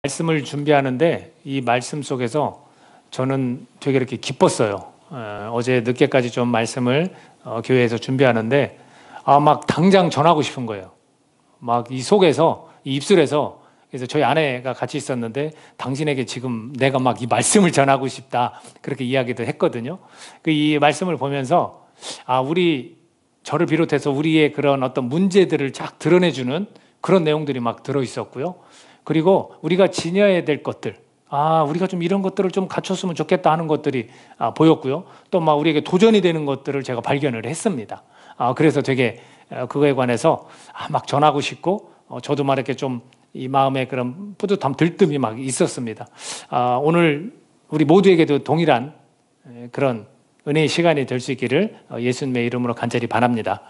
말씀을 준비하는데 이 말씀 속에서 저는 되게 이렇게 기뻤어요. 어제 늦게까지 좀 말씀을 교회에서 준비하는데 막 당장 전하고 싶은 거예요. 막 이 속에서, 이 입술에서. 그래서 저희 아내가 같이 있었는데 당신에게 지금 내가 막 이 말씀을 전하고 싶다, 그렇게 이야기도 했거든요. 이 말씀을 보면서 저를 비롯해서 우리의 그런 어떤 문제들을 쫙 드러내주는 그런 내용들이 막 들어있었고요. 그리고 우리가 지녀야 될 것들, 우리가 좀 이런 것들을 좀 갖췄으면 좋겠다 하는 것들이 보였고요. 또 막 우리에게 도전이 되는 것들을 제가 발견을 했습니다. 그래서 되게 그거에 관해서 막 전하고 싶고, 저도 막 이렇게 좀 이 마음에 그런 뿌듯함, 들뜸이 막 있었습니다. 오늘 우리 모두에게도 동일한 그런 은혜의 시간이 될 수 있기를 예수님의 이름으로 간절히 바랍니다.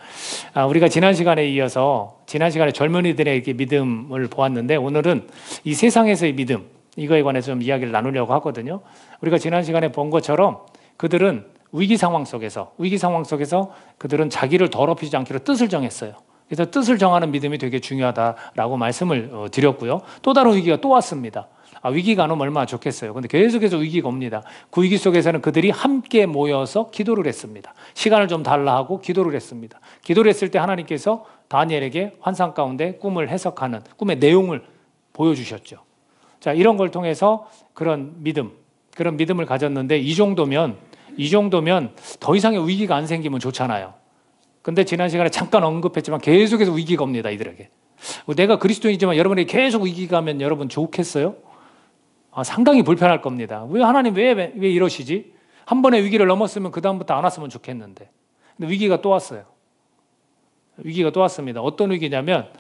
우리가 지난 시간에 이어서 지난 시간에 젊은이들의 믿음을 보았는데, 오늘은 이 세상에서의 믿음, 이거에 관해서 좀 이야기를 나누려고 하거든요. 우리가 지난 시간에 본 것처럼 그들은 위기 상황 속에서 그들은 자기를 더럽히지 않기로 뜻을 정했어요. 그래서 뜻을 정하는 믿음이 되게 중요하다라고 말씀을 드렸고요. 또 다른 위기가 또 왔습니다. 위기가 안 오면 얼마나 좋겠어요. 근데 계속해서 위기가 옵니다. 그 위기 속에서는 그들이 함께 모여서 기도를 했습니다. 시간을 좀 달라 하고 기도를 했습니다. 기도를 했을 때 하나님께서 다니엘에게 환상 가운데 꿈을 해석하는 꿈의 내용을 보여주셨죠. 자, 이런 걸 통해서 그런 믿음을 가졌는데, 이 정도면 더 이상의 위기가 안 생기면 좋잖아요. 근데 지난 시간에 잠깐 언급했지만 계속해서 위기가 옵니다, 이들에게. 내가 그리스도인이지만 여러분에게 계속 위기가 오면 여러분 좋겠어요? 상당히 불편할 겁니다. 왜 하나님 왜 이러시지? 한 번의 위기를 넘었으면 그 다음부터 안 왔으면 좋겠는데. 근데 위기가 또 왔어요. 위기가 또 왔습니다. 어떤 위기냐면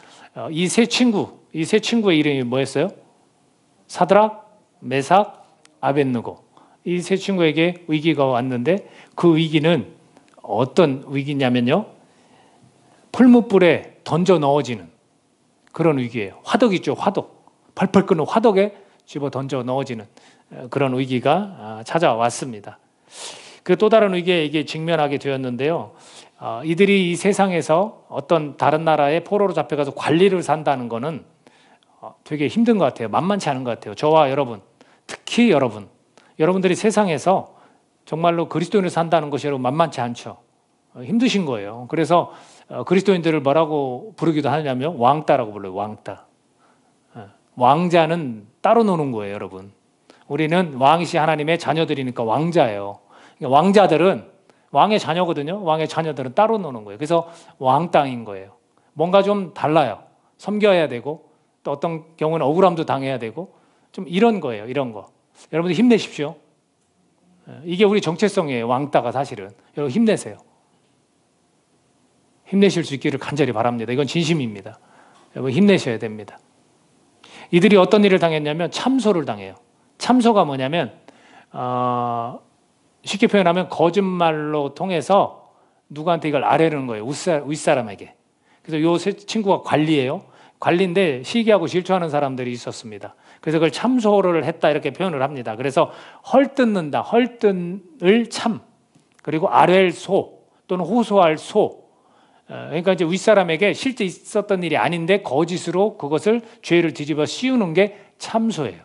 이 세 친구의 이름이 뭐였어요? 사드락, 메삭, 아벳느고. 이 세 친구에게 위기가 왔는데, 그 위기는 어떤 위기냐면요, 풀무불에 던져 넣어지는 그런 위기예요. 화덕 있죠, 화덕. 펄펄 끓는 화덕에 집어 던져 넣어지는 그런 위기가 찾아왔습니다. 그 또 다른 위기에 이게 직면하게 되었는데요. 이들이 이 세상에서 어떤 다른 나라의 포로로 잡혀가서 관리를 산다는 거는 되게 힘든 것 같아요. 만만치 않은 것 같아요. 저와 여러분, 특히 여러분들이 세상에서 정말로 그리스도인으로 산다는 것이 여러분 만만치 않죠. 힘드신 거예요. 그래서 그리스도인들을 뭐라고 부르기도 하냐면 왕따라고 불러요. 왕따. 왕자는 따로 노는 거예요, 여러분. 우리는 왕이시 하나님의 자녀들이니까 왕자예요. 그러니까 왕자들은 왕의 자녀거든요. 왕의 자녀들은 따로 노는 거예요. 그래서 왕땅인 거예요. 뭔가 좀 달라요. 섬겨야 되고, 또 어떤 경우는 억울함도 당해야 되고, 좀 이런 거예요. 이런 거. 여러분들 힘내십시오. 이게 우리 정체성이에요. 왕따가 사실은. 여러분 힘내세요. 힘내실 수 있기를 간절히 바랍니다. 이건 진심입니다. 여러분 힘내셔야 됩니다. 이들이 어떤 일을 당했냐면 참소를 당해요. 참소가 뭐냐면 쉽게 표현하면 거짓말로 통해서 누구한테 이걸 아뢰는 거예요. 윗사람에게. 그래서 요 세 친구가 관리예요. 관리인데 시기하고 질투하는 사람들이 있었습니다. 그래서 그걸 참소를 했다, 이렇게 표현을 합니다. 그래서 헐뜯는다, 헐뜯을 참, 그리고 아뢰일 소 또는 호소할 소. 그러니까 이제 윗사람에게 실제 있었던 일이 아닌데 거짓으로 그것을 죄를 뒤집어 씌우는 게 참소예요.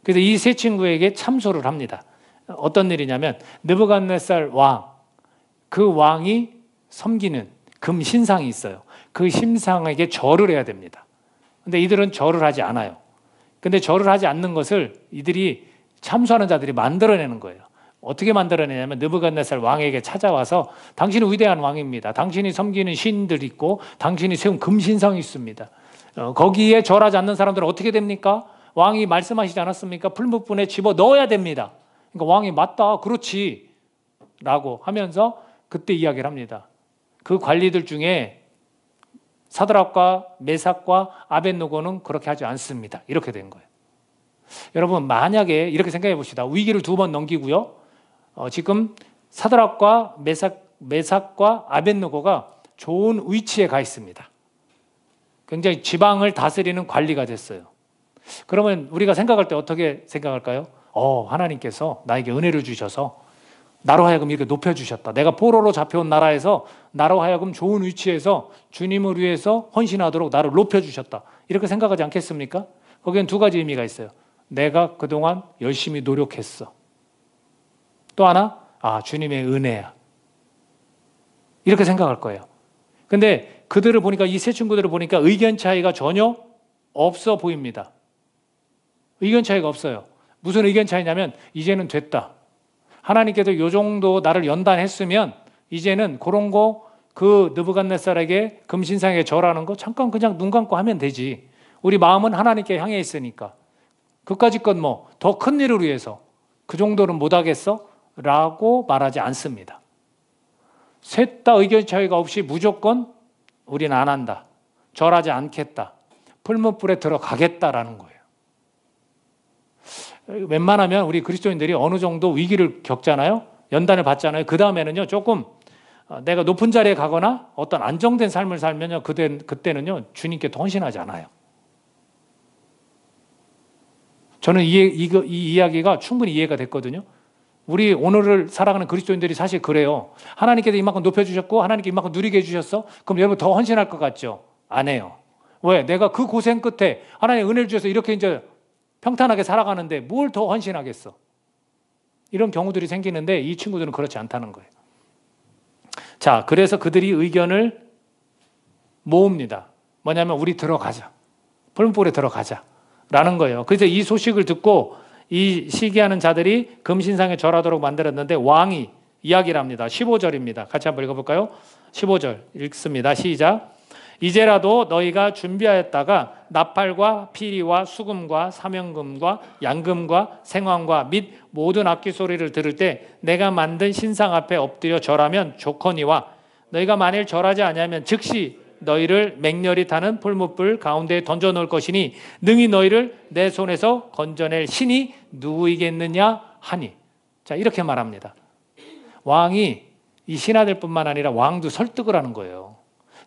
그래서 이 세 친구에게 참소를 합니다. 어떤 일이냐면 느부갓네살 왕, 그 왕이 섬기는 금 신상이 있어요. 그 신상에게 절을 해야 됩니다. 근데 이들은 절을 하지 않아요. 근데 절을 하지 않는 것을 이들이 참소하는 자들이 만들어내는 거예요. 어떻게 만들어내냐면 느부갓네살 왕에게 찾아와서 당신은 위대한 왕입니다. 당신이 섬기는 신들 있고 당신이 세운 금신상이 있습니다. 거기에 절하지 않는 사람들은 어떻게 됩니까? 왕이 말씀하시지 않았습니까? 풀무불에 집어 넣어야 됩니다. 그러니까 왕이 맞다, 그렇지 라고 하면서 그때 이야기를 합니다. 그 관리들 중에 사드락과 메삭과 아벳느고는 그렇게 하지 않습니다. 이렇게 된 거예요. 여러분 만약에 이렇게 생각해 봅시다. 위기를 2번 넘기고요. 지금 사드락과 메삭과 아벳느고가 좋은 위치에 가 있습니다. 굉장히 지방을 다스리는 관리가 됐어요. 그러면 우리가 생각할 때 어떻게 생각할까요? 하나님께서 나에게 은혜를 주셔서 나로 하여금 이렇게 높여주셨다. 내가 포로로 잡혀온 나라에서 나로 하여금 좋은 위치에서 주님을 위해서 헌신하도록 나를 높여주셨다. 이렇게 생각하지 않겠습니까? 거기엔 두 가지 의미가 있어요. 내가 그동안 열심히 노력했어. 또 하나, 주님의 은혜야. 이렇게 생각할 거예요. 근데 그들을 보니까, 이 세 친구들을 보니까 의견 차이가 전혀 없어 보입니다. 의견 차이가 없어요. 무슨 의견 차이냐면, 이제는 됐다. 하나님께서 이 정도 나를 연단했으면 이제는 그런 거, 그 느부갓네살에게 금신상에 절하는 거 잠깐 그냥 눈 감고 하면 되지. 우리 마음은 하나님께 향해 있으니까. 그까짓 건 뭐 더 큰 일을 위해서 그 정도는 못하겠어? 라고 말하지 않습니다. 셋 다 의견 차이가 없이 무조건 우리는 안 한다. 절하지 않겠다. 풀무불에 들어가겠다라는 거예요. 웬만하면 우리 그리스도인들이 어느 정도 위기를 겪잖아요. 연단을 받잖아요. 그 다음에는요, 조금 내가 높은 자리에 가거나 어떤 안정된 삶을 살면요, 그때는요, 주님께 헌신하지 않아요. 저는 이 이야기가 충분히 이해가 됐거든요. 우리 오늘을 살아가는 그리스도인들이 사실 그래요. 하나님께서 이만큼 높여주셨고 하나님께 이만큼 누리게 해주셨어? 그럼 여러분 더 헌신할 것 같죠? 안 해요. 왜? 내가 그 고생 끝에 하나님 은혜를 주셔서 이렇게 이제 평탄하게 살아가는데 뭘 더 헌신하겠어? 이런 경우들이 생기는데 이 친구들은 그렇지 않다는 거예요. 자, 그래서 그들이 의견을 모읍니다. 뭐냐면 우리 들어가자. 풀무불에 들어가자. 라는 거예요. 그래서 이 소식을 듣고 이 시기하는 자들이 금신상에 절하도록 만들었는데 왕이 이야기를 합니다. 15절입니다. 같이 한번 읽어볼까요? 15절 읽습니다. 시작. 이제라도 너희가 준비하였다가 나팔과 피리와 수금과 사명금과 양금과 생황과 및 모든 악기 소리를 들을 때 내가 만든 신상 앞에 엎드려 절하면 좋거니와 너희가 만일 절하지 아니하면 즉시 너희를 맹렬히 타는 풀무불 가운데에 던져놓을 것이니 능히 너희를 내 손에서 건져낼 신이 누구이겠느냐 하니. 자, 이렇게 말합니다. 왕이 이 신하들뿐만 아니라 왕도 설득을 하는 거예요.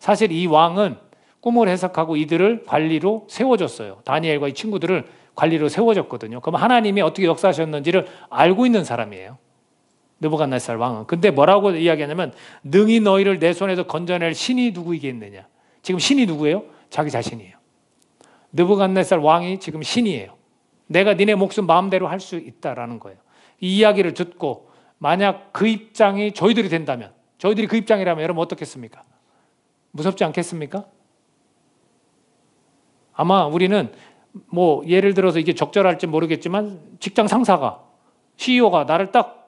사실 이 왕은 꿈을 해석하고 이들을 관리로 세워줬어요. 다니엘과 이 친구들을 관리로 세워줬거든요. 그럼 하나님이 어떻게 역사하셨는지를 알고 있는 사람이에요. 느부갓네살 왕은. 근데 뭐라고 이야기하냐면 능히 너희를 내 손에서 건져낼 신이 누구이겠느냐. 지금 신이 누구예요? 자기 자신이에요. 느부갓네살 왕이 지금 신이에요. 내가 니네 목숨 마음대로 할 수 있다라는 거예요. 이 이야기를 듣고 만약 그 입장이 저희들이 된다면, 저희들이 그 입장이라면 여러분 어떻겠습니까? 무섭지 않겠습니까? 아마 우리는 뭐 예를 들어서 이게 적절할지 모르겠지만 직장 상사가, CEO가 나를 딱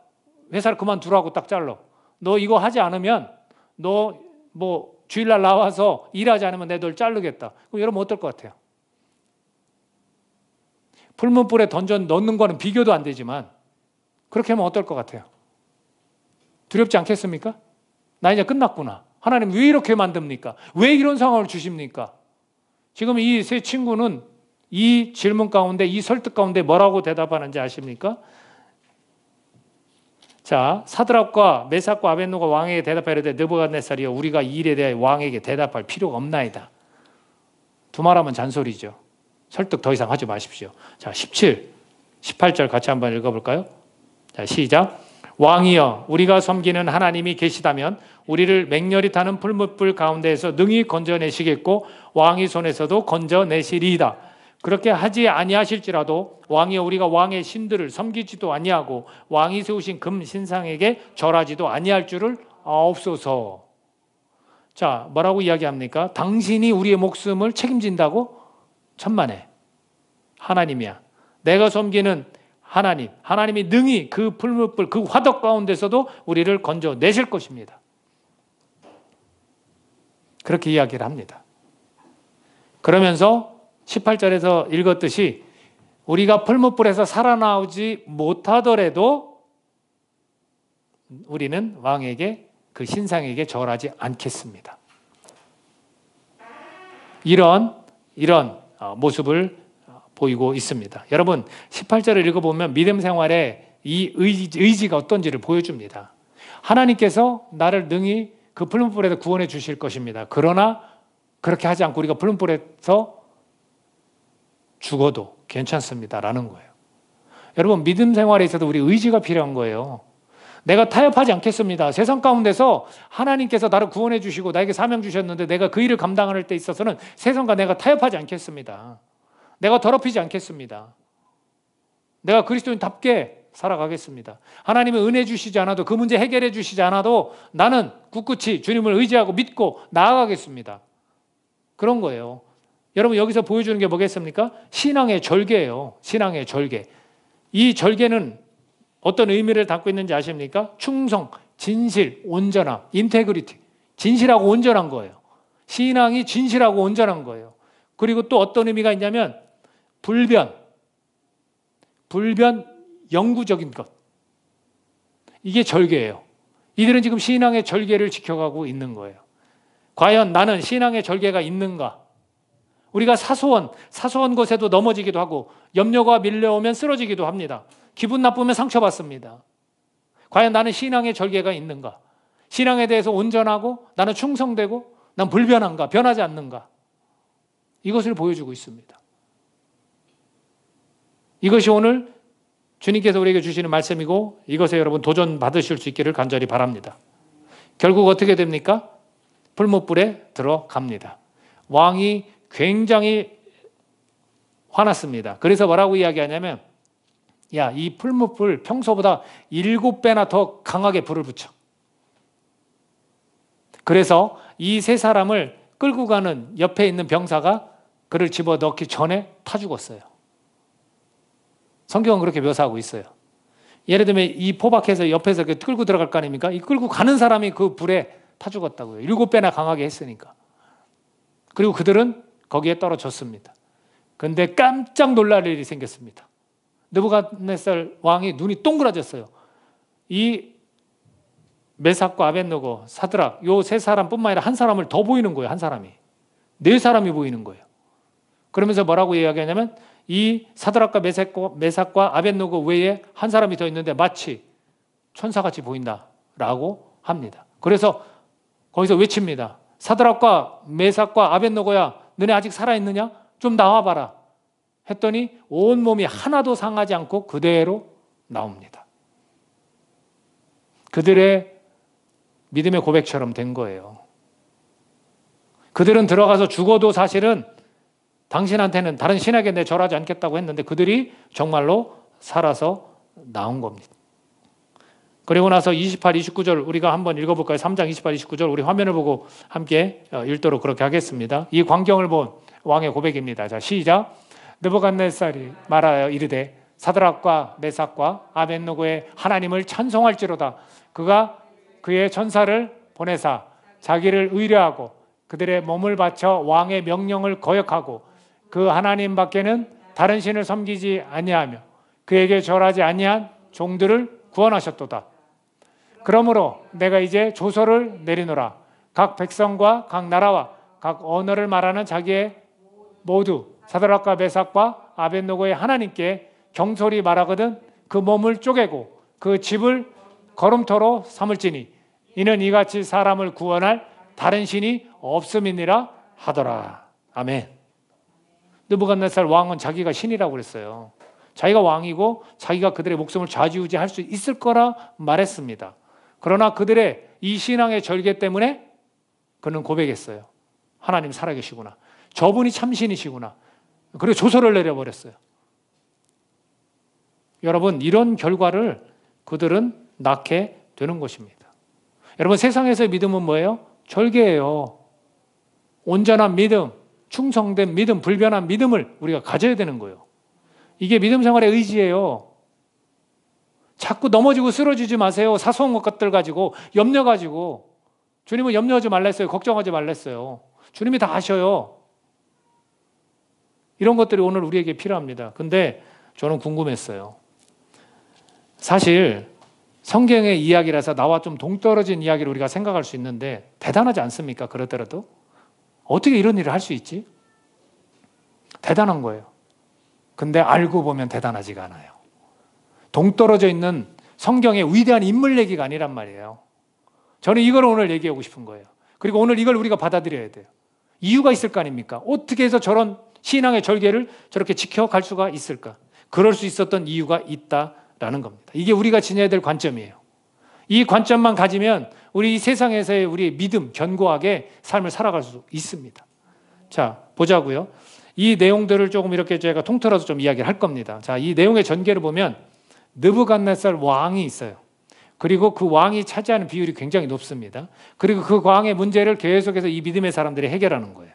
회사를 그만두라고 딱 잘라. 너 이거 하지 않으면 너 뭐 주일날 나와서 일하지 않으면 내 널 자르겠다. 그럼 여러분 어떨 것 같아요? 풀무불에 던져 넣는 거는 비교도 안 되지만 그렇게 하면 어떨 것 같아요? 두렵지 않겠습니까? 나 이제 끝났구나. 하나님 왜 이렇게 만듭니까? 왜 이런 상황을 주십니까? 지금 이 세 친구는 이 질문 가운데, 이 설득 가운데 뭐라고 대답하는지 아십니까? 자, 사드락과 메삭과 아벳노가 왕에게 대답하려되 느부갓네살이여 우리가 이 일에 대해 왕에게 대답할 필요가 없나이다. 두말하면 잔소리죠. 설득 더 이상 하지 마십시오. 자, 17, 18절 같이 한번 읽어볼까요? 자, 시작. 왕이여 우리가 섬기는 하나님이 계시다면 우리를 맹렬히 타는 풀무불 가운데에서 능히 건져내시겠고 왕의 손에서도 건져내시리이다. 그렇게 하지 아니하실지라도 왕이여 우리가 왕의 신들을 섬기지도 아니하고 왕이 세우신 금 신상에게 절하지도 아니할 줄을 아옵소서. 자, 뭐라고 이야기합니까? 당신이 우리의 목숨을 책임진다고? 천만에. 하나님이야. 내가 섬기는 하나님, 하나님이 능히 그 풀무불, 그 화덕 가운데서도 우리를 건져내실 것입니다. 그렇게 이야기를 합니다. 그러면서 18절에서 읽었듯이 우리가 풀무불에서 살아나오지 못하더라도 우리는 왕에게, 그 신상에게 절하지 않겠습니다. 이런 모습을 보이고 있습니다. 여러분 18절을 읽어보면 믿음 생활에 이 의지가 어떤지를 보여줍니다. 하나님께서 나를 능히 그 풀무불에서 구원해 주실 것입니다. 그러나 그렇게 하지 않고 우리가 풀무불에서 죽어도 괜찮습니다라는 거예요. 여러분 믿음 생활에 있어서 우리 의지가 필요한 거예요. 내가 타협하지 않겠습니다. 세상 가운데서 하나님께서 나를 구원해 주시고 나에게 사명 주셨는데 내가 그 일을 감당할 때 있어서는 세상과 내가 타협하지 않겠습니다. 내가 더럽히지 않겠습니다. 내가 그리스도인답게 살아가겠습니다. 하나님은 은혜 주시지 않아도, 그 문제 해결해 주시지 않아도 나는 꿋꿋이 주님을 의지하고 믿고 나아가겠습니다. 그런 거예요. 여러분, 여기서 보여주는 게 뭐겠습니까? 신앙의 절개예요. 신앙의 절개. 이 절개는 어떤 의미를 담고 있는지 아십니까? 충성, 진실, 온전함, 인테그리티. 진실하고 온전한 거예요. 신앙이 진실하고 온전한 거예요. 그리고 또 어떤 의미가 있냐면 불변, 영구적인 것. 이게 절개예요. 이들은 지금 신앙의 절개를 지켜가고 있는 거예요. 과연 나는 신앙의 절개가 있는가? 우리가 사소한 것에도 넘어지기도 하고 염려가 밀려오면 쓰러지기도 합니다. 기분 나쁘면 상처받습니다. 과연 나는 신앙의 절개가 있는가? 신앙에 대해서 온전하고 나는 충성되고 난 불변한가? 변하지 않는가? 이것을 보여주고 있습니다. 이것이 오늘 주님께서 우리에게 주시는 말씀이고 이것에 여러분 도전 받으실 수 있기를 간절히 바랍니다. 결국 어떻게 됩니까? 풀무불에 들어갑니다. 왕이 굉장히 화났습니다. 그래서 뭐라고 이야기하냐면, 야, 이 풀무불 평소보다 7배나 더 강하게 불을 붙여. 그래서 이 세 사람을 끌고 가는 옆에 있는 병사가 그를 집어넣기 전에 타 죽었어요. 성경은 그렇게 묘사하고 있어요. 예를 들면 이 포박해서 옆에서 끌고 들어갈 거 아닙니까? 이 끌고 가는 사람이 그 불에 타 죽었다고요. 7배나 강하게 했으니까. 그리고 그들은 거기에 떨어졌습니다. 그런데 깜짝 놀랄 일이 생겼습니다. 느부갓네살 왕이 눈이 동그라졌어요. 이 메삭과 아벳느고, 사드락, 요 세 사람뿐만 아니라 한 사람을 더 보이는 거예요. 한 사람이. 4사람이 보이는 거예요. 그러면서 뭐라고 이야기하냐면 이 사드락과 메삭과 아벳느고 외에 한 사람이 더 있는데 마치 천사같이 보인다라고 합니다. 그래서 거기서 외칩니다. 사드락과 메삭과 아벳느고야, 너네 아직 살아있느냐? 좀 나와봐라. 했더니 온몸이 하나도 상하지 않고 그대로 나옵니다. 그들의 믿음의 고백처럼 된 거예요. 그들은 들어가서 죽어도 사실은 당신한테는 다른 신에게 내 절하지 않겠다고 했는데 그들이 정말로 살아서 나온 겁니다. 그리고 나서 28, 29절 우리가 한번 읽어볼까요? 3장 28, 29절 우리 화면을 보고 함께 읽도록 그렇게 하겠습니다. 이 광경을 본 왕의 고백입니다. 자, 시작. 느부갓네살이 말하여 이르되 사드락과 메삭과 아벳느고의 하나님을 찬송할지로다. 그가 그의 천사를 보내사 자기를 의뢰하고 그들의 몸을 바쳐 왕의 명령을 거역하고 그 하나님 밖에는 다른 신을 섬기지 아니하며 그에게 절하지 아니한 종들을 구원하셨도다. 그러므로 내가 이제 조서를 내리노라. 각 백성과 각 나라와 각 언어를 말하는 자기의 모두 사드락과 메삭과 아벳느고의 하나님께 경솔히 말하거든 그 몸을 쪼개고 그 집을 거름토로 삼을지니 이는 이같이 사람을 구원할 다른 신이 없음이니라 하더라. 아멘. 느부갓네살 왕은 자기가 신이라고 그랬어요. 자기가 왕이고 자기가 그들의 목숨을 좌지우지할 수 있을 거라 말했습니다. 그러나 그들의 이 신앙의 절개 때문에 그는 고백했어요. 하나님 살아계시구나. 저분이 참신이시구나. 그리고 조서를 내려버렸어요. 여러분, 이런 결과를 그들은 낳게 되는 것입니다. 여러분, 세상에서의 믿음은 뭐예요? 절개예요. 온전한 믿음, 충성된 믿음, 불변한 믿음을 우리가 가져야 되는 거예요. 이게 믿음 생활의 의지예요. 자꾸 넘어지고 쓰러지지 마세요. 사소한 것들 가지고, 염려 가지고. 주님은 염려하지 말랬어요. 걱정하지 말랬어요. 주님이 다 아셔요. 이런 것들이 오늘 우리에게 필요합니다. 근데 저는 궁금했어요. 사실 성경의 이야기라서 나와 좀 동떨어진 이야기를 우리가 생각할 수 있는데 대단하지 않습니까? 그렇더라도 어떻게 이런 일을 할 수 있지? 대단한 거예요. 근데 알고 보면 대단하지가 않아요. 동떨어져 있는 성경의 위대한 인물 얘기가 아니란 말이에요. 저는 이걸 오늘 얘기하고 싶은 거예요. 그리고 오늘 이걸 우리가 받아들여야 돼요. 이유가 있을 거 아닙니까? 어떻게 해서 저런 신앙의 절개를 저렇게 지켜갈 수가 있을까? 그럴 수 있었던 이유가 있다라는 겁니다. 이게 우리가 지녀야 될 관점이에요. 이 관점만 가지면 우리 이 세상에서의 우리의 믿음, 견고하게 삶을 살아갈 수 있습니다. 자, 보자고요. 이 내용들을 조금 이렇게 제가 통틀어서 좀 이야기를 할 겁니다. 자, 이 내용의 전개를 보면 느부갓네살 왕이 있어요. 그리고 그 왕이 차지하는 비율이 굉장히 높습니다. 그리고 그 왕의 문제를 계속해서 이 믿음의 사람들이 해결하는 거예요.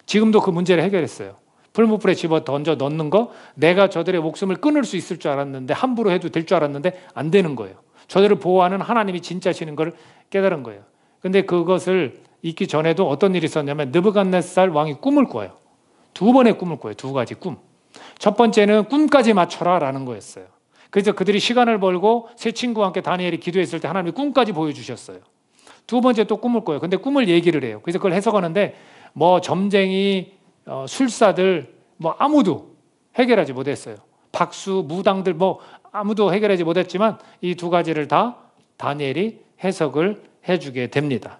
지금도 그 문제를 해결했어요. 풀무불에 집어 던져 넣는 거, 내가 저들의 목숨을 끊을 수 있을 줄 알았는데, 함부로 해도 될 줄 알았는데 안 되는 거예요. 저들을 보호하는 하나님이 진짜시는 걸 깨달은 거예요. 근데 그것을 있기 전에도 어떤 일이 있었냐면 느부갓네살 왕이 꿈을 꿔요. 두 번의 꿈을 꿔요. 두 가지 꿈. 첫 번째는 꿈까지 맞춰라 라는 거였어요. 그래서 그들이 시간을 벌고 세 친구와 함께 다니엘이 기도했을 때 하나님이 꿈까지 보여주셨어요. 두 번째 또 꿈을 꿔요. 근데 꿈을 얘기를 해요. 그래서 그걸 해석하는데 뭐 점쟁이, 술사들 뭐 아무도 해결하지 못했어요. 박수, 무당들 뭐 아무도 해결하지 못했지만 이 두 가지를 다 다니엘이 해석을 해주게 됩니다.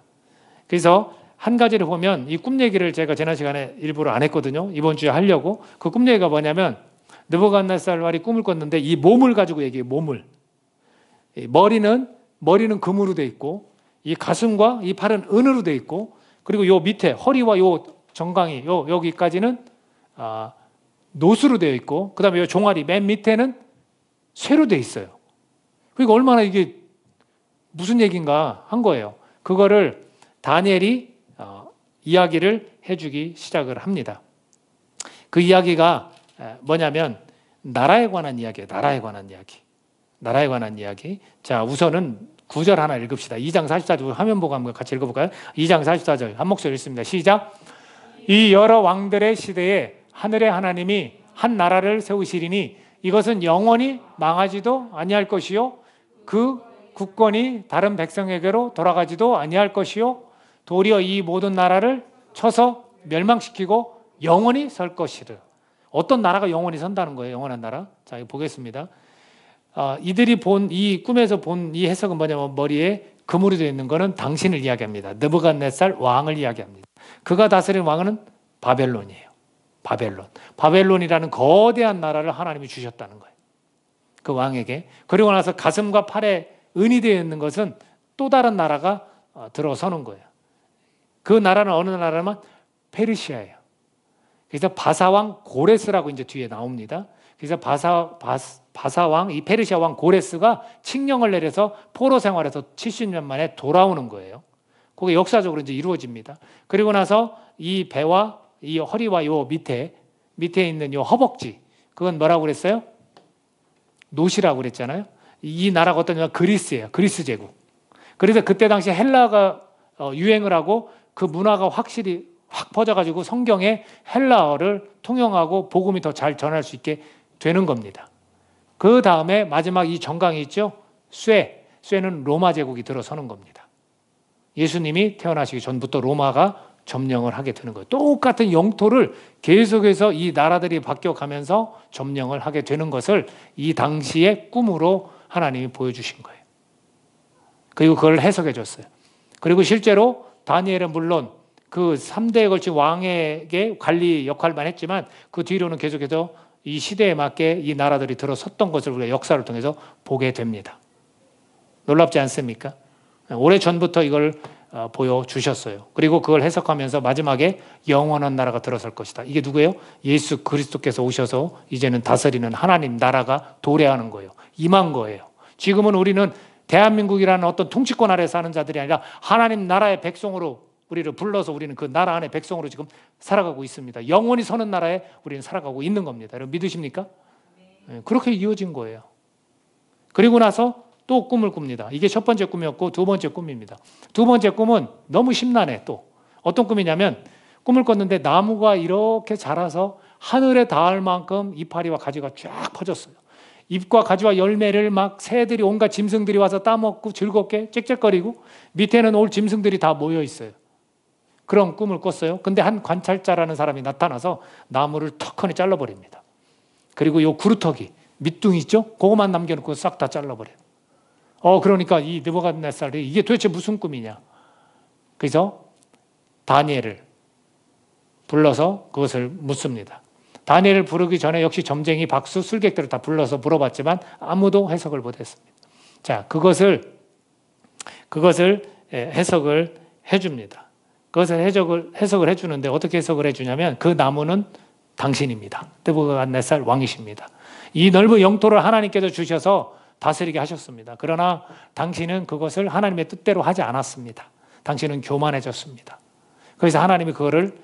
그래서 한 가지를 보면 이 꿈 얘기를 제가 지난 시간에 일부러 안 했거든요. 이번 주에 하려고. 그 꿈 얘기가 뭐냐면 느부갓네살 왕이 꿈을 꿨는데 이 몸을 가지고 얘기해요. 몸을. 머리는 금으로 돼 있고 이 가슴과 이 팔은 은으로 돼 있고 그리고 요 밑에 허리와 요 정강이 여기까지는 노수로 되어 있고 그다음에 요 종아리 맨 밑에는 쇠로 되어 있어요. 그러니까 얼마나 이게 무슨 얘기인가 한 거예요. 그거를 다니엘이 이야기를 해주기 시작을 합니다. 그 이야기가 뭐냐면 나라에 관한 이야기예요. 나라에 관한 이야기. 나라에 관한 이야기. 자, 우선은 9절 하나 읽읍시다. 2장 44절 화면 보고 한번 같이 읽어볼까요? 2장 44절 한 목소리 읽습니다. 시작. 이 여러 왕들의 시대에 하늘의 하나님이 한 나라를 세우시리니 이것은 영원히 망하지도 아니할 것이요 그 국권이 다른 백성에게로 돌아가지도 아니할 것이요 도리어 이 모든 나라를 쳐서 멸망시키고 영원히 설 것이라. 어떤 나라가 영원히 선다는 거예요? 영원한 나라. 자, 이거 보겠습니다. 이들이 본 이 꿈에서 본 이 해석은 뭐냐면 머리에 금으로 되어 있는 거는 당신을 이야기합니다. 느부갓네살 왕을 이야기합니다. 그가 다스린 왕은 바벨론이에요. 바벨론이라는 거대한 나라를 하나님이 주셨다는 거예요. 그 왕에게. 그리고 나서 가슴과 팔에 은이 되어 있는 것은 또 다른 나라가 들어서는 거예요. 그 나라는 어느 나라냐면 페르시아예요. 그래서 바사왕 고레스라고 이제 뒤에 나옵니다. 그래서 바사왕, 이 페르시아 왕 고레스가 칙령을 내려서 포로 생활에서 70년 만에 돌아오는 거예요. 그게 역사적으로 이제 이루어집니다. 그리고 나서 이 배와 이 허리와 요 밑에 있는 요 허벅지, 그건 뭐라고 그랬어요? 노시라고 그랬잖아요. 이 나라가 어떠냐면 그리스예요. 그리스 제국. 그래서 그때 당시 헬라가 유행을 하고 그 문화가 확실히 확 퍼져가지고 성경에 헬라어를 통용하고 복음이 더 잘 전할 수 있게 되는 겁니다. 그 다음에 마지막 이 정강이 있죠. 쇠는 로마 제국이 들어서는 겁니다. 예수님이 태어나시기 전부터 로마가 점령을 하게 되는 거예요. 똑같은 영토를 계속해서 이 나라들이 바뀌어가면서 점령을 하게 되는 것을 이 당시의 꿈으로 하나님이 보여주신 거예요. 그리고 그걸 해석해 줬어요. 그리고 실제로 다니엘은 물론 그 3대에 걸친 왕에게 관리 역할만 했지만 그 뒤로는 계속해서 이 시대에 맞게 이 나라들이 들어섰던 것을 우리가 역사를 통해서 보게 됩니다. 놀랍지 않습니까? 오래전부터 이걸 보여주셨어요. 그리고 그걸 해석하면서 마지막에 영원한 나라가 들어설 것이다. 이게 누구예요? 예수 그리스도께서 오셔서 이제는 다스리는 하나님 나라가 도래하는 거예요. 임한 거예요. 지금은 우리는 대한민국이라는 어떤 통치권 아래 사는 자들이 아니라 하나님 나라의 백성으로 우리를 불러서 우리는 그 나라 안에 백성으로 지금 살아가고 있습니다. 영원히 서는 나라에 우리는 살아가고 있는 겁니다. 여러분 믿으십니까? 네, 그렇게 이어진 거예요. 그리고 나서 또 꿈을 꿉니다. 이게 첫 번째 꿈이었고 두 번째 꿈입니다. 두 번째 꿈은 너무 심란해. 또 어떤 꿈이냐면 꿈을 꿨는데 나무가 이렇게 자라서 하늘에 닿을 만큼 이파리와 가지가 쫙 퍼졌어요. 잎과 가지와 열매를 막 새들이 온갖 짐승들이 와서 따먹고 즐겁게 짹짹거리고 밑에는 올 짐승들이 다 모여 있어요. 그런 꿈을 꿨어요. 근데 한 관찰자라는 사람이 나타나서 나무를 턱하니 잘라버립니다. 그리고 요 구루터기 밑둥이 있죠? 그거만 남겨놓고 싹 다 잘라버려요. 그러니까 이 느부갓네살이 이게 도대체 무슨 꿈이냐? 그래서 다니엘을 불러서 그것을 묻습니다. 다니엘을 부르기 전에 역시 점쟁이, 박수, 술객들을 다 불러서 물어봤지만 아무도 해석을 못했습니다. 자, 그것을 해석을 해줍니다. 그것을 해석을 해주는데 어떻게 해석을 해주냐면 그 나무는 당신입니다. 느부갓네살 왕이십니다. 이 넓은 영토를 하나님께서 주셔서 다스리게 하셨습니다. 그러나 당신은 그것을 하나님의 뜻대로 하지 않았습니다. 당신은 교만해졌습니다. 그래서 하나님이 그거를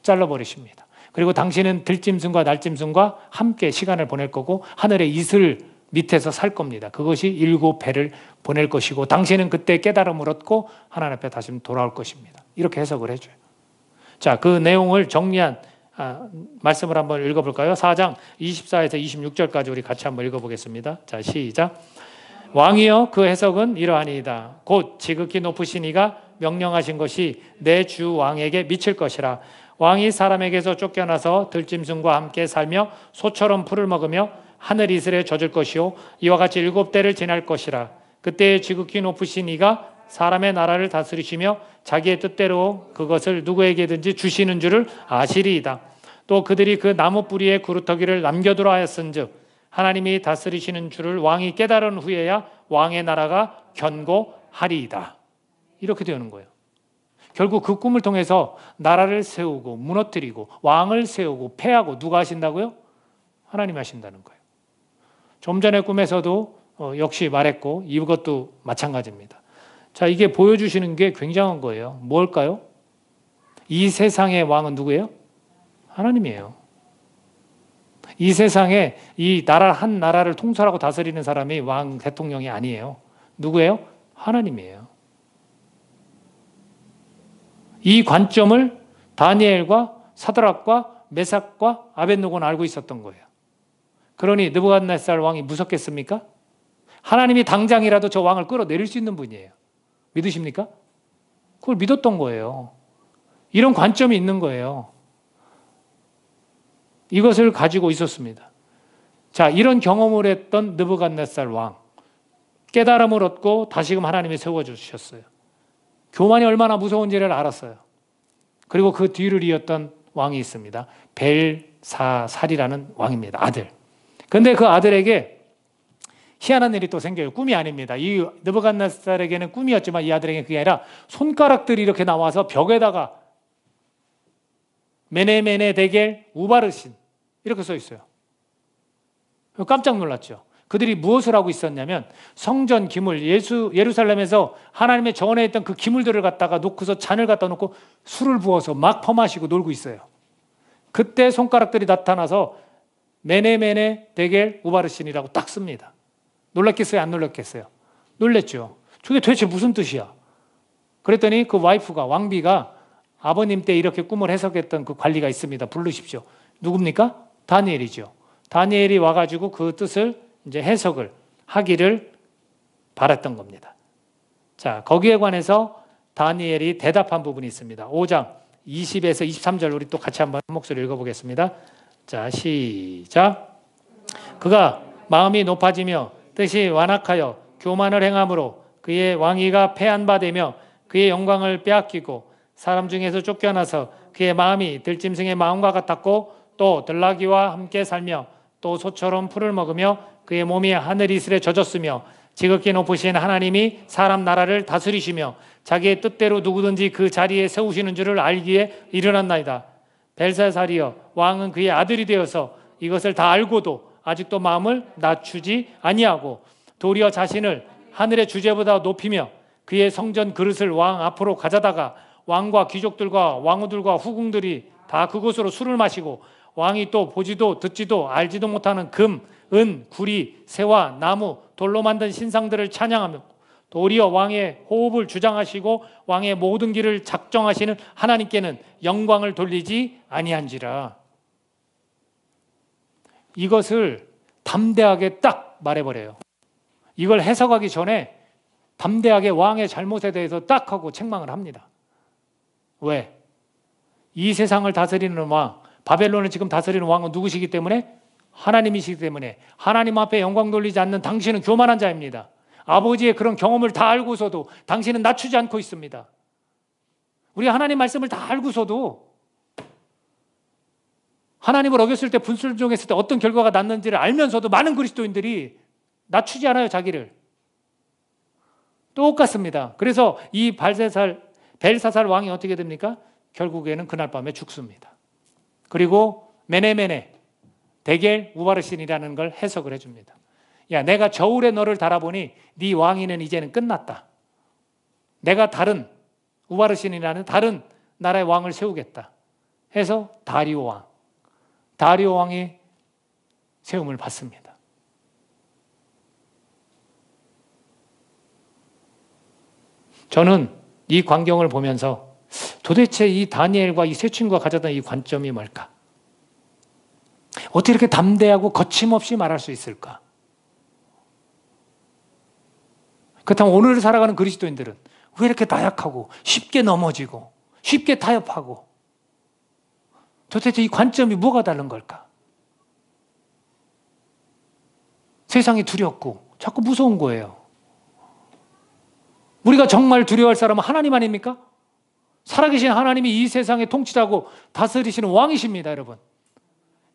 잘라버리십니다. 그리고 당신은 들짐승과 날짐승과 함께 시간을 보낼 거고 하늘의 이슬 밑에서 살 겁니다. 그것이 7배를 보낼 것이고 당신은 그때 깨달음을 얻고 하나님 앞에 다시 돌아올 것입니다. 이렇게 해석을 해줘요. 자, 그 내용을 정리한 말씀을 한번 읽어볼까요? 4장 24에서 26절까지 우리 같이 한번 읽어보겠습니다. 자, 시작. 왕이여, 그 해석은 이러하니이다. 곧 지극히 높으신 이가 명령하신 것이 내 주 왕에게 미칠 것이라. 왕이 사람에게서 쫓겨나서 들짐승과 함께 살며 소처럼 풀을 먹으며 하늘 이슬에 젖을 것이요 이와 같이 7대를 지날 것이라. 그때 지극히 높으신 이가 사람의 나라를 다스리시며 자기의 뜻대로 그것을 누구에게든지 주시는 줄을 아시리이다. 또 그들이 그 나무 뿌리에 구루터기를 남겨두라 하였은즉 하나님이 다스리시는 줄을 왕이 깨달은 후에야 왕의 나라가 견고하리이다. 이렇게 되는 거예요. 결국 그 꿈을 통해서 나라를 세우고 무너뜨리고 왕을 세우고 패하고 누가 하신다고요? 하나님이 하신다는 거예요. 좀 전에 꿈에서도 역시 말했고 이것도 마찬가지입니다. 자, 이게 보여주시는 게 굉장한 거예요. 뭘까요? 이 세상의 왕은 누구예요? 하나님이에요. 이 세상에 이 나라 한 나라를 통솔하고 다스리는 사람이 왕 대통령이 아니에요. 누구예요? 하나님이에요. 이 관점을 다니엘과 사드락과 메삭과 아벳느고는 알고 있었던 거예요. 그러니 느부갓네살 왕이 무섭겠습니까? 하나님이 당장이라도 저 왕을 끌어내릴 수 있는 분이에요. 믿으십니까? 그걸 믿었던 거예요. 이런 관점이 있는 거예요. 이것을 가지고 있었습니다. 자, 이런 경험을 했던 느부갓네살 왕, 깨달음을 얻고 다시금 하나님이 세워주셨어요. 교만이 얼마나 무서운지를 알았어요. 그리고 그 뒤를 이었던 왕이 있습니다. 벨사살이라는 왕입니다. 아들. 그런데 그 아들에게 희한한 일이 또 생겨요. 꿈이 아닙니다. 이 느부갓네살에게는 꿈이었지만 이 아들에게는 그게 아니라 손가락들이 이렇게 나와서 벽에다가 메네메네 데겔 우바르신 이렇게 써 있어요. 깜짝 놀랐죠. 그들이 무엇을 하고 있었냐면 성전 기물, 예루살렘에서 하나님의 전에 있던 그 기물들을 갖다가 놓고서 잔을 갖다 놓고 술을 부어서 막 퍼마시고 놀고 있어요. 그때 손가락들이 나타나서 메네메네 데겔 우바르신이라고 딱 씁니다. 놀랐겠어요? 안 놀랐겠어요? 놀랬죠. 저게 도대체 무슨 뜻이야? 그랬더니 그 와이프가, 왕비가 아버님 때 이렇게 꿈을 해석했던 그 관리가 있습니다. 부르십시오. 누굽니까? 다니엘이죠. 다니엘이 와가지고 그 뜻을 이제 해석을 하기를 바랐던 겁니다. 자, 거기에 관해서 다니엘이 대답한 부분이 있습니다. 5장 20에서 23절 우리 또 같이 한번 한 목소리 읽어보겠습니다. 자, 시작. 그가 마음이 높아지며 뜻이 완악하여 교만을 행함으로 그의 왕위가 패한 바 되며 그의 영광을 빼앗기고 사람 중에서 쫓겨나서 그의 마음이 들짐승의 마음과 같았고 또 들나귀와 함께 살며 또 소처럼 풀을 먹으며 그의 몸이 하늘 이슬에 젖었으며 지극히 높으신 하나님이 사람 나라를 다스리시며 자기의 뜻대로 누구든지 그 자리에 세우시는 줄을 알기에 일어났나이다. 벨사살이여, 왕은 그의 아들이 되어서 이것을 다 알고도 아직도 마음을 낮추지 아니하고 도리어 자신을 하늘의 주제보다 높이며 그의 성전 그릇을 왕 앞으로 가져다가 왕과 귀족들과 왕후들과 후궁들이 다 그곳으로 술을 마시고 왕이 또 보지도 듣지도 알지도 못하는 금, 은, 구리, 새와 나무, 돌로 만든 신상들을 찬양하며 도리어 왕의 호흡을 주장하시고 왕의 모든 길을 작정하시는 하나님께는 영광을 돌리지 아니한지라. 이것을 담대하게 딱 말해버려요. 이걸 해석하기 전에 담대하게 왕의 잘못에 대해서 딱 하고 책망을 합니다. 왜? 이 세상을 다스리는 왕, 바벨론을 지금 다스리는 왕은 누구시기 때문에? 하나님이시기 때문에 하나님 앞에 영광 돌리지 않는 당신은 교만한 자입니다. 아버지의 그런 경험을 다 알고서도 당신은 낮추지 않고 있습니다. 우리 하나님 말씀을 다 알고서도 하나님을 어겼을 때, 불순종했을 때 어떤 결과가 났는지를 알면서도 많은 그리스도인들이 낮추지 않아요, 자기를. 똑같습니다. 그래서 이 벨사살 왕이 어떻게 됩니까? 결국에는 그날 밤에 죽습니다. 그리고 메네메네 데겔 우바르신이라는 걸 해석을 해줍니다. 야, 내가 저울에 너를 달아보니 네 왕위는 이제는 끝났다. 내가 다른 우바르신이라는 다른 나라의 왕을 세우겠다 해서 다리오 왕이 세움을 받습니다. 저는 이 광경을 보면서 도대체 이 다니엘과 이 세 친구가 가졌던 이 관점이 뭘까? 어떻게 이렇게 담대하고 거침없이 말할 수 있을까? 그렇다면 오늘 살아가는 그리스도인들은 왜 이렇게 나약하고 쉽게 넘어지고 쉽게 타협하고 도대체 이 관점이 뭐가 다른 걸까? 세상이 두렵고 자꾸 무서운 거예요. 우리가 정말 두려워할 사람은 하나님 아닙니까? 살아계신 하나님이 이 세상의 통치자고 다스리시는 왕이십니다, 여러분.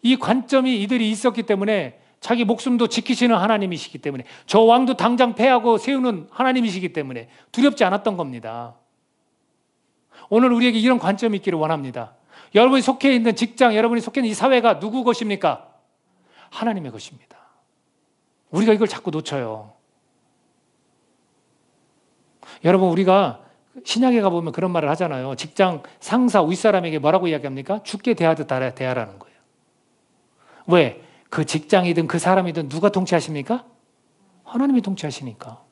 이 관점이 이들이 있었기 때문에 자기 목숨도 지키시는 하나님이시기 때문에 저 왕도 당장 패하고 세우는 하나님이시기 때문에 두렵지 않았던 겁니다. 오늘 우리에게 이런 관점이 있기를 원합니다. 여러분이 속해 있는 직장, 여러분이 속해 있는 이 사회가 누구 것입니까? 하나님의 것입니다. 우리가 이걸 자꾸 놓쳐요. 여러분, 우리가 신약에 가보면 그런 말을 하잖아요. 직장 상사, 윗사람에게 뭐라고 이야기합니까? 죽게 대하듯 대하라는 거예요. 왜? 그 직장이든 그 사람이든 누가 통치하십니까? 하나님이 통치하시니까.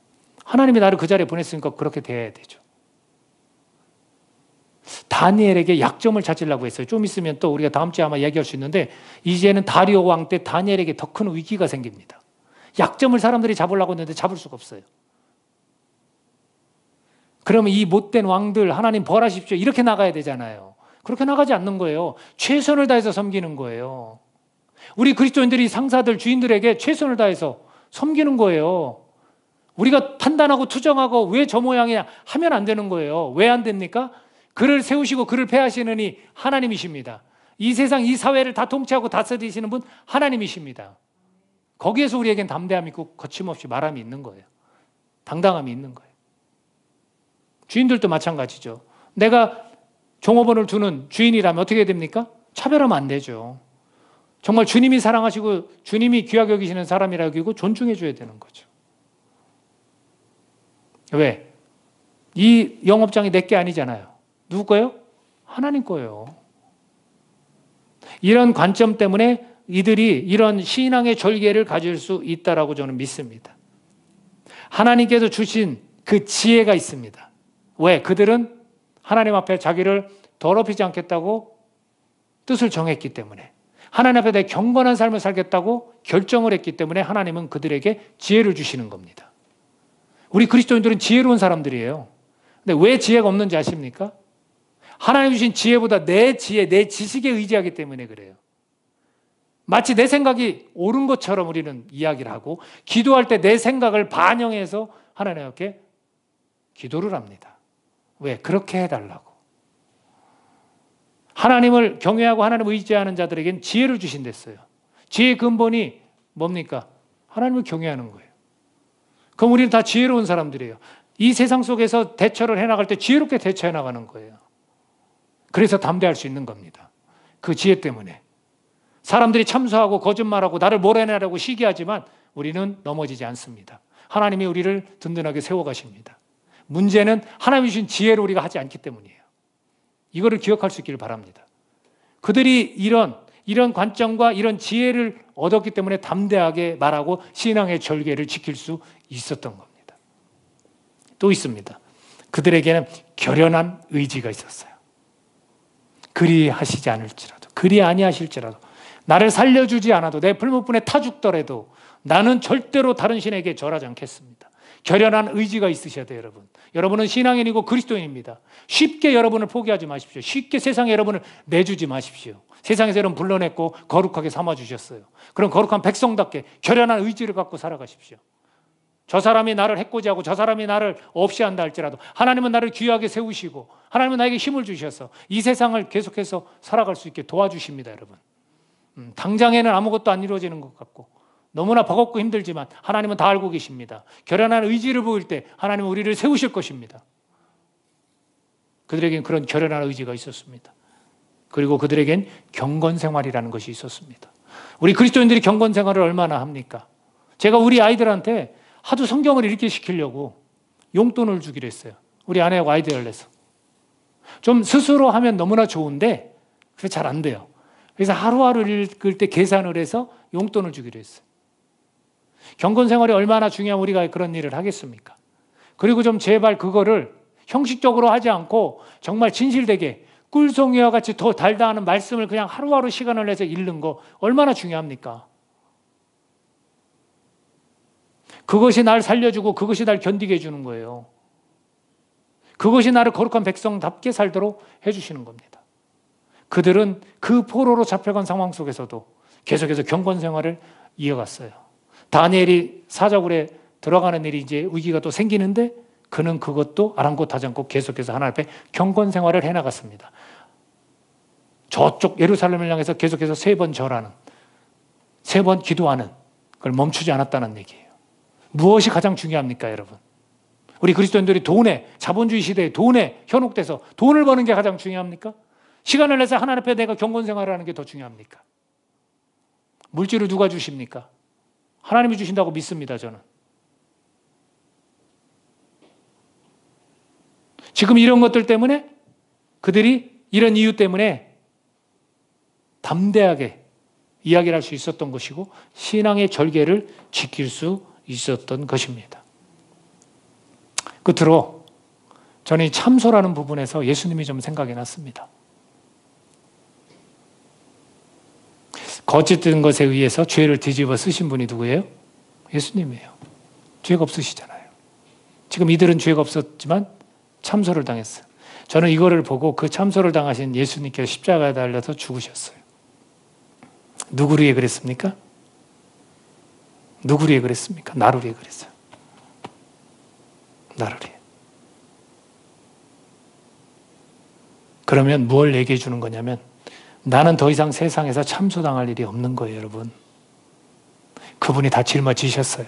하나님이 나를 그 자리에 보냈으니까 그렇게 대해야 되죠. 다니엘에게 약점을 찾으려고 했어요. 좀 있으면 또 우리가 다음 주에 아마 얘기할 수 있는데 이제는 다리오 왕 때 다니엘에게 더 큰 위기가 생깁니다. 약점을 사람들이 잡으려고 했는데 잡을 수가 없어요. 그러면 이 못된 왕들 하나님 벌하십시오 이렇게 나가야 되잖아요. 그렇게 나가지 않는 거예요. 최선을 다해서 섬기는 거예요. 우리 그리스도인들이 상사들, 주인들에게 최선을 다해서 섬기는 거예요. 우리가 판단하고 투정하고 왜 저 모양이냐 하면 안 되는 거예요. 왜 안 됩니까? 그를 세우시고 그를 폐하시는 이 하나님이십니다. 이 세상, 이 사회를 다 통치하고 다스리시는 분 하나님이십니다. 거기에서 우리에겐 담대함이 있고 거침없이 말함이 있는 거예요. 당당함이 있는 거예요. 주인들도 마찬가지죠. 내가 종업원을 두는 주인이라면 어떻게 됩니까? 차별하면 안 되죠. 정말 주님이 사랑하시고 주님이 귀하게 여기시는 사람이라고 여기고 존중해 줘야 되는 거죠. 왜? 이 영업장이 내 게 아니잖아요. 누구 거예요? 하나님 거예요. 이런 관점 때문에 이들이 이런 신앙의 절개를 가질 수 있다라고 저는 믿습니다. 하나님께서 주신 그 지혜가 있습니다. 왜? 그들은 하나님 앞에 자기를 더럽히지 않겠다고 뜻을 정했기 때문에 하나님 앞에 내 경건한 삶을 살겠다고 결정을 했기 때문에 하나님은 그들에게 지혜를 주시는 겁니다. 우리 그리스도인들은 지혜로운 사람들이에요. 근데 왜 지혜가 없는지 아십니까? 하나님 주신 지혜보다 내 지혜, 내 지식에 의지하기 때문에 그래요. 마치 내 생각이 옳은 것처럼 우리는 이야기를 하고 기도할 때 내 생각을 반영해서 하나님 앞에 기도를 합니다. 왜? 그렇게 해달라고. 하나님을 경외하고 하나님을 의지하는 자들에겐 지혜를 주신댔어요. 지혜의 근본이 뭡니까? 하나님을 경외하는 거예요. 그럼 우리는 다 지혜로운 사람들이에요. 이 세상 속에서 대처를 해나갈 때 지혜롭게 대처해 나가는 거예요. 그래서 담대할 수 있는 겁니다. 그 지혜 때문에. 사람들이 참소하고 거짓말하고 나를 몰아내려고 시기하지만 우리는 넘어지지 않습니다. 하나님이 우리를 든든하게 세워가십니다. 문제는 하나님이 주신 지혜를 우리가 하지 않기 때문이에요. 이거를 기억할 수 있기를 바랍니다. 그들이 이런 관점과 이런 지혜를 얻었기 때문에 담대하게 말하고 신앙의 절개를 지킬 수 있었던 겁니다. 또 있습니다. 그들에게는 결연한 의지가 있었어요. 그리 하시지 않을지라도, 그리 아니하실지라도, 나를 살려주지 않아도, 내 풀무불에 타 죽더라도 나는 절대로 다른 신에게 절하지 않겠습니다. 결연한 의지가 있으셔야 돼요, 여러분. 여러분은 신앙인이고 그리스도인입니다. 쉽게 여러분을 포기하지 마십시오. 쉽게 세상에 여러분을 내주지 마십시오. 세상에서 여러분 불러냈고 거룩하게 삼아주셨어요. 그럼 거룩한 백성답게 결연한 의지를 갖고 살아가십시오. 저 사람이 나를 해코지하고 저 사람이 나를 없이 한다 할지라도 하나님은 나를 귀하게 세우시고 하나님은 나에게 힘을 주셔서 이 세상을 계속해서 살아갈 수 있게 도와주십니다, 여러분. 당장에는 아무것도 안 이루어지는 것 같고 너무나 버겁고 힘들지만 하나님은 다 알고 계십니다. 결연한 의지를 보일 때 하나님은 우리를 세우실 것입니다. 그들에겐 그런 결연한 의지가 있었습니다. 그리고 그들에겐 경건생활이라는 것이 있었습니다. 우리 그리스도인들이 경건생활을 얼마나 합니까? 제가 우리 아이들한테 하도 성경을 읽게 시키려고 용돈을 주기로 했어요. 우리 아내하고 아이디어를 내서. 좀 스스로 하면 너무나 좋은데 그게 잘 안 돼요. 그래서 하루하루 읽을 때 계산을 해서 용돈을 주기로 했어요. 경건생활이 얼마나 중요한 우리가 그런 일을 하겠습니까? 그리고 좀 제발 그거를 형식적으로 하지 않고 정말 진실되게 꿀송이와 같이 더 달다 하는 말씀을 그냥 하루하루 시간을 내서 읽는 거 얼마나 중요합니까? 그것이 날 살려주고 그것이 날 견디게 해주는 거예요. 그것이 나를 거룩한 백성답게 살도록 해주시는 겁니다. 그들은 그 포로로 잡혀간 상황 속에서도 계속해서 경건생활을 이어갔어요. 다니엘이 사자굴에 들어가는 일이 이제 위기가 또 생기는데 그는 그것도 아랑곳하지 않고 계속해서 하나님 앞에 경건생활을 해나갔습니다. 저쪽 예루살렘을 향해서 계속해서 3번 절하는, 3번 기도하는 그걸 멈추지 않았다는 얘기예요. 무엇이 가장 중요합니까, 여러분? 우리 그리스도인들이 돈에, 자본주의 시대에 돈에 현혹돼서 돈을 버는 게 가장 중요합니까? 시간을 내서 하나님 앞에 내가 경건생활을 하는 게 더 중요합니까? 물질을 누가 주십니까? 하나님이 주신다고 믿습니다, 저는. 지금 이런 것들 때문에 그들이 이런 이유 때문에 담대하게 이야기를 할 수 있었던 것이고 신앙의 절개를 지킬 수 있었던 것입니다. 끝으로 저는 이 참소라는 부분에서 예수님이 좀 생각이 났습니다. 거짓된 것에 의해서 죄를 뒤집어 쓰신 분이 누구예요? 예수님이에요. 죄가 없으시잖아요. 지금 이들은 죄가 없었지만 참소를 당했어요. 저는 이거를 보고 그 참소를 당하신 예수님께서 십자가에 달려서 죽으셨어요. 누구를 위해 그랬습니까? 누구를 위해 그랬습니까? 나를 위해 그랬어요. 나를 위해. 그러면 뭘 얘기해 주는 거냐면 나는 더 이상 세상에서 참소당할 일이 없는 거예요, 여러분. 그분이 다 짊어지셨어요.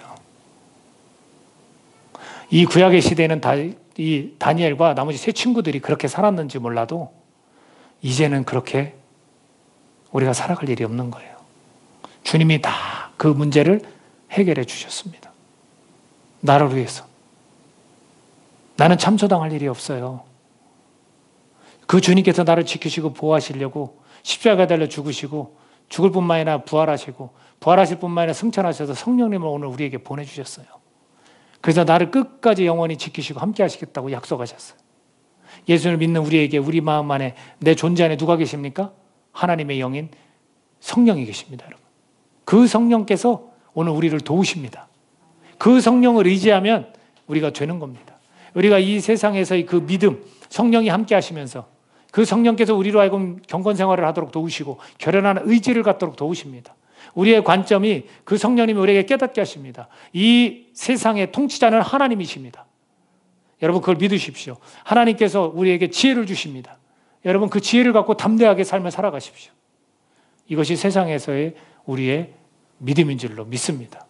이 구약의 시대에는 이 다니엘과 나머지 세 친구들이 그렇게 살았는지 몰라도 이제는 그렇게 우리가 살아갈 일이 없는 거예요. 주님이 다 그 문제를 해결해 주셨습니다. 나를 위해서. 나는 참소당할 일이 없어요. 그 주님께서 나를 지키시고 보호하시려고 십자가에 달려 죽으시고 죽을 뿐만 아니라 부활하시고 부활하실 뿐만 아니라 승천하셔서 성령님을 오늘 우리에게 보내주셨어요. 그래서 나를 끝까지 영원히 지키시고 함께 하시겠다고 약속하셨어요. 예수를 믿는 우리에게 우리 마음 안에 내 존재 안에 누가 계십니까? 하나님의 영인 성령이 계십니다, 여러분. 그 성령께서 오늘 우리를 도우십니다. 그 성령을 의지하면 우리가 되는 겁니다. 우리가 이 세상에서의 그 믿음, 성령이 함께 하시면서 그 성령께서 우리로 하여금 경건생활을 하도록 도우시고 결연한 의지를 갖도록 도우십니다. 우리의 관점이 그 성령님이 우리에게 깨닫게 하십니다. 이 세상의 통치자는 하나님이십니다. 여러분 그걸 믿으십시오. 하나님께서 우리에게 지혜를 주십니다. 여러분 그 지혜를 갖고 담대하게 삶을 살아가십시오. 이것이 세상에서의 우리의 믿음인 줄로 믿습니다.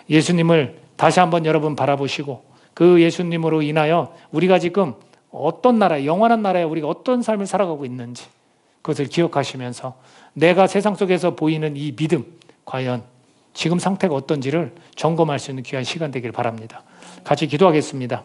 예수님을 다시 한번 여러분 바라보시고 그 예수님으로 인하여 우리가 지금 어떤 나라에, 영원한 나라에 우리가 어떤 삶을 살아가고 있는지 그것을 기억하시면서 내가 세상 속에서 보이는 이 믿음, 과연 지금 상태가 어떤지를 점검할 수 있는 귀한 시간 되길 바랍니다. 같이 기도하겠습니다.